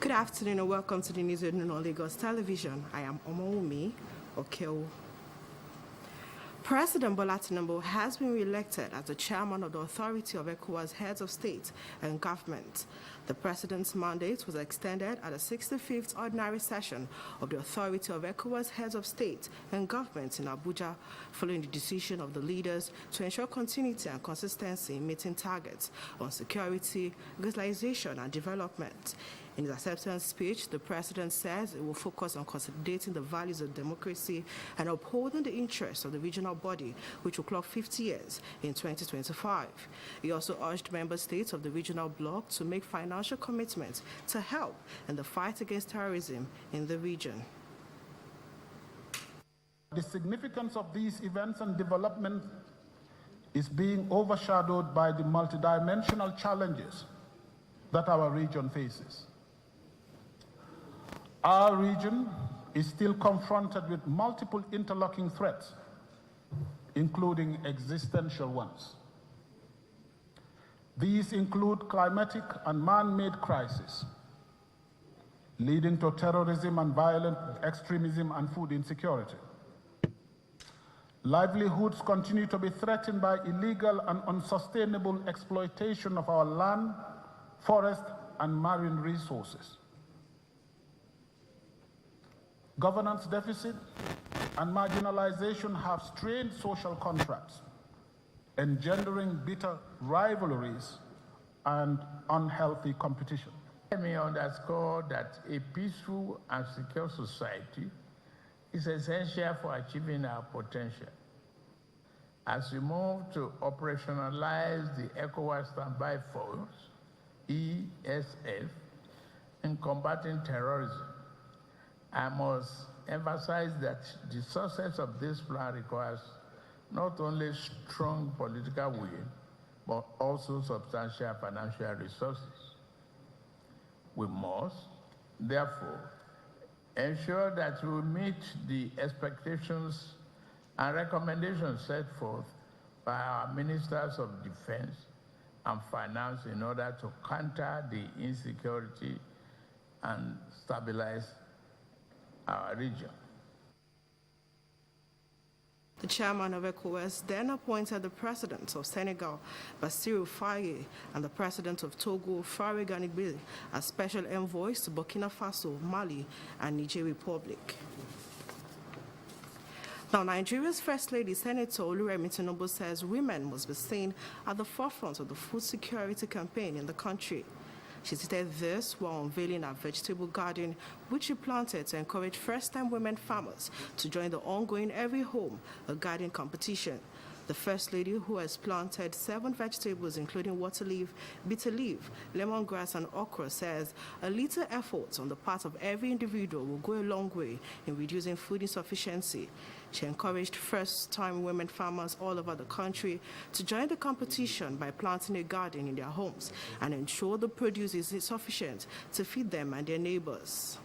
Good afternoon and welcome to the news at Lagos Television. I am Omoumi Okeo. President Bola Tinubu has been re-elected as the chairman of the Authority of ECOWAS Heads of State and Government. The president's mandate was extended at the 65th ordinary session of the Authority of ECOWAS Heads of State and Government in Abuja, following the decision of the leaders to ensure continuity and consistency in meeting targets on security, legalization, and development. In his acceptance speech, the president says it will focus on consolidating the values of democracy and upholding the interests of the regional body, which will clock 50 years in 2025. He also urged member states of the regional bloc to make financial commitments to help in the fight against terrorism in the region. The significance of these events and developments is being overshadowed by the multidimensional challenges that our region faces. Our region is still confronted with multiple interlocking threats, including existential ones. These include climatic and man-made crises, leading to terrorism and violent extremism and food insecurity. Livelihoods continue to be threatened by illegal and unsustainable exploitation of our land, forest, and marine resources. Governance deficit and marginalization have strained social contracts, engendering bitter rivalries and unhealthy competition. Let me underscore that a peaceful and secure society is essential for achieving our potential. As we move to operationalize the ECOWAS Standby Force, ESF, in combating terrorism, I must emphasize that the success of this plan requires not only strong political will, but also substantial financial resources. We must, therefore, ensure that we meet the expectations and recommendations set forth by our ministers of defense and finance in order to counter the insecurity and stabilize our region. The chairman of ECOWAS then appointed the president of Senegal, Bassirou Faye, and the president of Togo, Faure Gnassingbe, as special envoys to Burkina Faso, Mali, and Niger Republic. Now, Nigeria's First Lady, Senator Oluremi Tinubu, says women must be seen at the forefront of the food security campaign in the country. She stated this while unveiling her vegetable garden, which she planted to encourage first-time women farmers to join the ongoing Every Home a Garden competition. The First Lady, who has planted 7 vegetables, including water leaf, bitter leaf, lemongrass, and okra, says a little effort on the part of every individual will go a long way in reducing food insufficiency. She encouraged first-time women farmers all over the country to join the competition by planting a garden in their homes and ensure the produce is sufficient to feed them and their neighbors.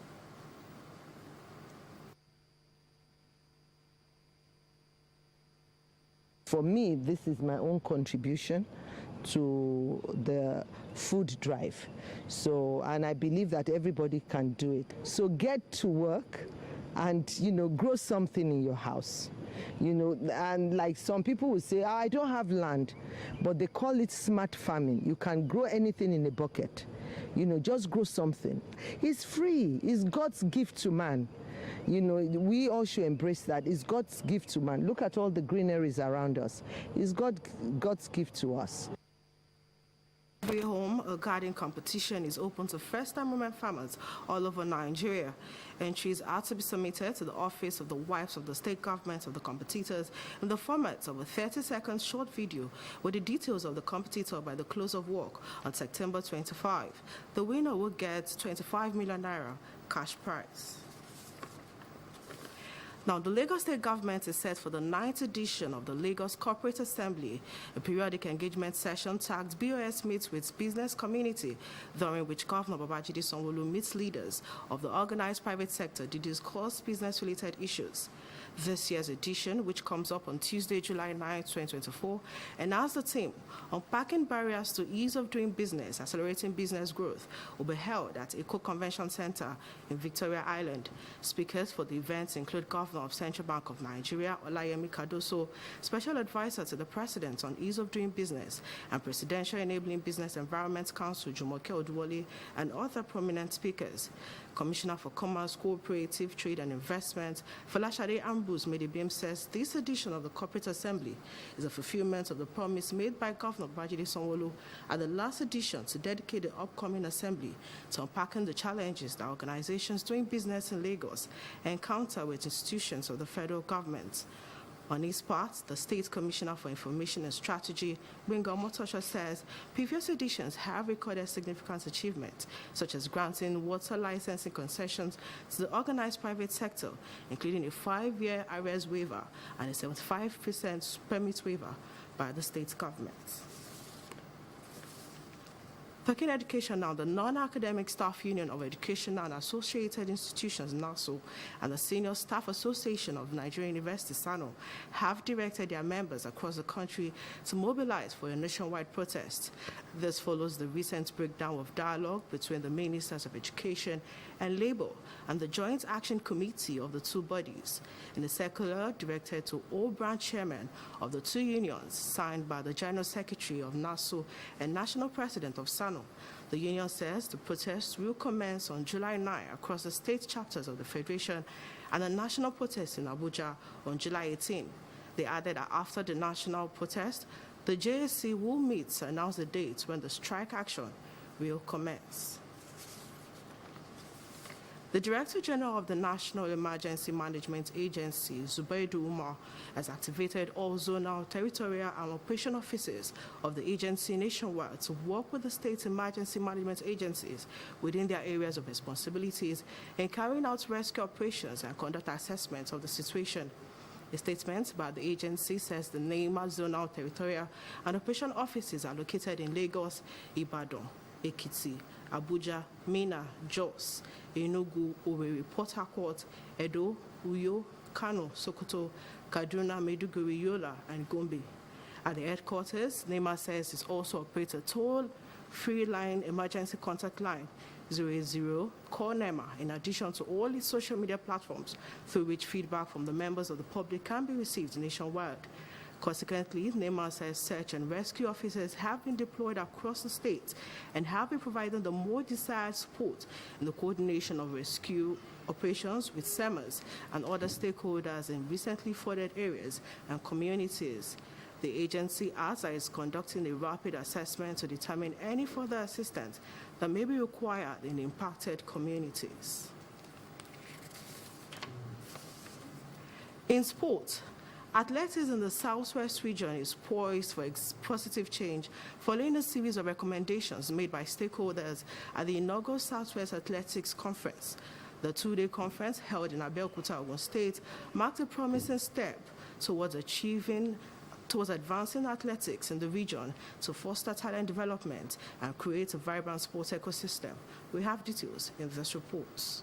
For me, this is my own contribution to the food drive. And I believe that everybody can do it. So get to work and, grow something in your house. And like some people will say, I don't have land, but they call it smart farming. You can grow anything in a bucket. Just grow something. It's free. It's God's gift to man. We all should embrace that. It's God's gift to man. Look at all the greeneries around us. It's God's gift to us. Every Home a Garden competition is open to first-time women farmers all over Nigeria. Entries are to be submitted to the office of the wives of the state government of the competitors in the format of a 30-second short video with the details of the competitor by the close of work on September 25. The winner will get 25 million naira cash prize. Now, the Lagos State government is set for the 9th edition of the Lagos Corporate Assembly, a periodic engagement session tagged BOS Meets with Business Community, during which Governor Babajide Sanwo-Olu meets leaders of the organized private sector to discuss business-related issues. This year's edition, which comes up on Tuesday, July 9, 2024, announced the theme, Unpacking Barriers to Ease of Doing Business, Accelerating Business Growth, will be held at ECO Convention Center in Victoria Island. Speakers for the event include Governor of Central Bank of Nigeria, Olayemi Cardoso, Special Advisor to the President on Ease of Doing Business, and Presidential Enabling Business Environment Council, Jumoke Oduwole, and other prominent speakers. Commissioner for Commerce, Cooperative, Trade and Investment, Folashade Ambus Medibim says this edition of the Corporate Assembly is a fulfillment of the promise made by Governor Babajide Sanwo-Olu at the last edition to dedicate the upcoming assembly to unpacking the challenges that organizations doing business in Lagos encounter with institutions of the federal government. On his part, the State Commissioner for Information and Strategy, Gbenga Omotosho, says previous editions have recorded significant achievements, such as granting water licensing concessions to the organized private sector, including a 5-year arrears waiver and a 75% permit waiver by the state government. Talking education now, the Non-Academic Staff Union of Educational and Associated Institutions, NASU, and the Senior Staff Association of Nigerian Universities, SANO, have directed their members across the country to mobilize for a nationwide protest. This follows the recent breakdown of dialogue between the Ministers of Education and Labour and the Joint Action Committee of the two bodies. In a circular directed to all branch chairmen of the two unions, signed by the General Secretary of NASU and National President of SANO, the union says the protests will commence on July 9 across the state chapters of the Federation and a national protest in Abuja on July 18. They added that after the national protest, the JSC will meet to announce the date when the strike action will commence. The Director General of the National Emergency Management Agency, Zubaidu Umar, has activated all zonal, territorial, and operation offices of the agency nationwide to work with the state emergency management agencies within their areas of responsibilities in carrying out rescue operations and conduct assessments of the situation. A statement by the agency says the NEMA zonal, territorial, and operation offices are located in Lagos, Ibadan, Ekiti, Abuja, Minna, Jos, Enugu, Owerri, Port Harcourt, Edo, Uyo, Kano, Sokoto, Kaduna, Maiduguri, Yola, and Gombe. At the headquarters, NEMA says it also operates a toll-free line emergency contact line 080 call NEMA, in addition to all its social media platforms through which feedback from the members of the public can be received nationwide. Consequently, NEMA says search and rescue officers have been deployed across the state and have been providing the more desired support in the coordination of rescue operations with SEMAs and other stakeholders in recently flooded areas and communities. The agency adds that it's conducting a rapid assessment to determine any further assistance that may be required in impacted communities. In sport, athletics in the Southwest region is poised for positive change following a series of recommendations made by stakeholders at the inaugural Southwest Athletics Conference. The two-day conference held in Abeokuta, Ogun State, marked a promising step towards advancing athletics in the region to foster talent development and create a vibrant sports ecosystem. We have details in this report.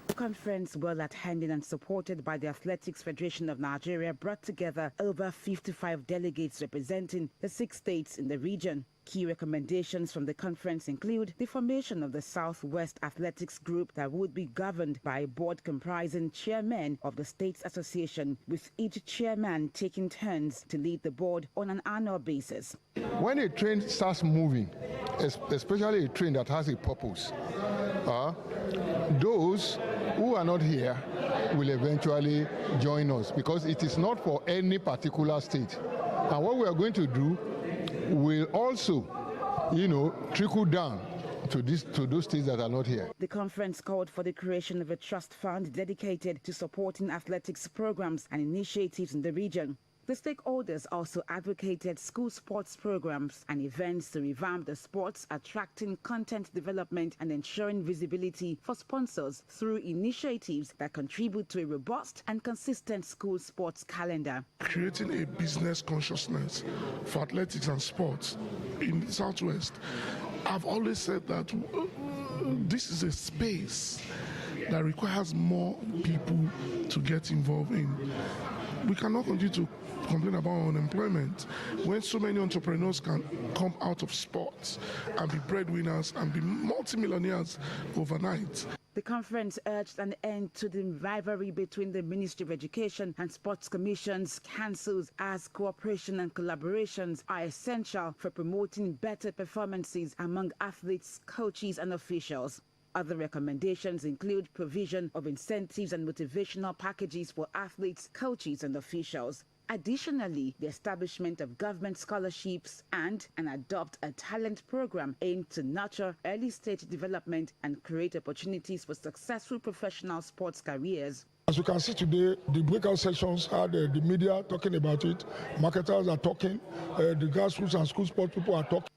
The conference, well attended and supported by the Athletics Federation of Nigeria, brought together over 55 delegates representing the 6 states in the region. Key recommendations from the conference include the formation of the Southwest Athletics Group that would be governed by a board comprising chairmen of the States Association, with each chairman taking turns to lead the board on an annual basis. When a train starts moving, especially a train that has a purpose, those who are not here will eventually join us because it is not for any particular state. And what we are going to do will also, trickle down to those states that are not here. The conference called for the creation of a trust fund dedicated to supporting athletics programs and initiatives in the region. The stakeholders also advocated school sports programs and events to revamp the sports, attracting content development and ensuring visibility for sponsors through initiatives that contribute to a robust and consistent school sports calendar. Creating a business consciousness for athletics and sports in the Southwest. I've always said that this is a space that requires more people to get involved in. We cannot continue to complain about unemployment when so many entrepreneurs can come out of sports and be breadwinners and be multimillionaires overnight. The conference urged an end to the rivalry between the Ministry of Education and Sports Commissions, councils, as cooperation and collaborations are essential for promoting better performances among athletes, coaches and officials. Other recommendations include provision of incentives and motivational packages for athletes, coaches and officials. Additionally, the establishment of government scholarships and adopt a talent program aimed to nurture early-stage development and create opportunities for successful professional sports careers. As you can see today, the breakout sessions had the media talking about it, marketers are talking, the grassroots and school sports people are talking.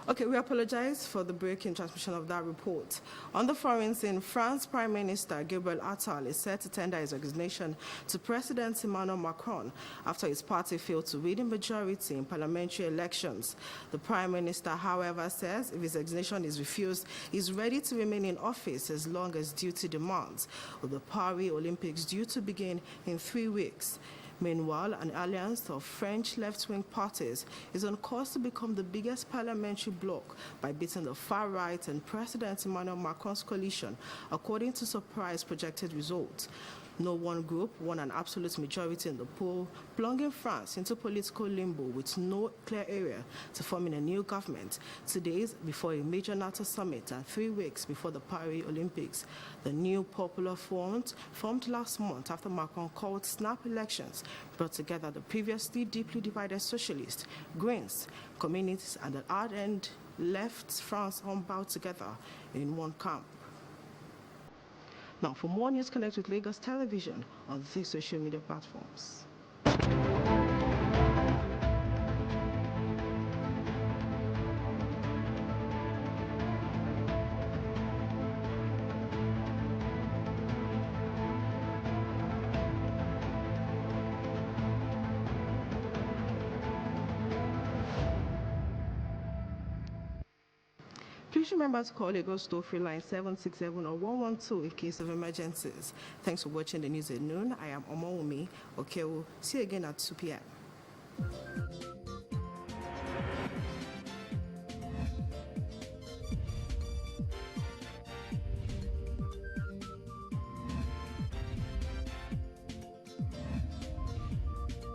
Okay, we apologize for the break in transmission of that report. On the foreign scene, France Prime Minister Gabriel Attal is set to tender his resignation to President Emmanuel Macron after his party failed to win a majority in parliamentary elections. The Prime Minister, however, says if his resignation is refused, he's ready to remain in office as long as duty demands, with the Paris Olympics due to begin in 3 weeks. Meanwhile, an alliance of French left-wing parties is on course to become the biggest parliamentary bloc by beating the far-right and President Emmanuel Macron's coalition, according to surprise projected results. No one group won an absolute majority in the poll, plunging France into political limbo with no clear area to forming a new government 2 days before a major NATO summit and 3 weeks before the Paris Olympics. The new Popular Front, formed last month after Macron called snap elections, brought together the previously deeply divided socialists, Greens, communists, and the hard-end left France unbound together in one camp. Now, for more news, connect with Lagos Television on these social media platforms. Please remember to call Lagos toll-free line 767 or 112 in case of emergencies. Thanks for watching the news at noon. I am Omowumi Okewu. See you again at 2 p.m.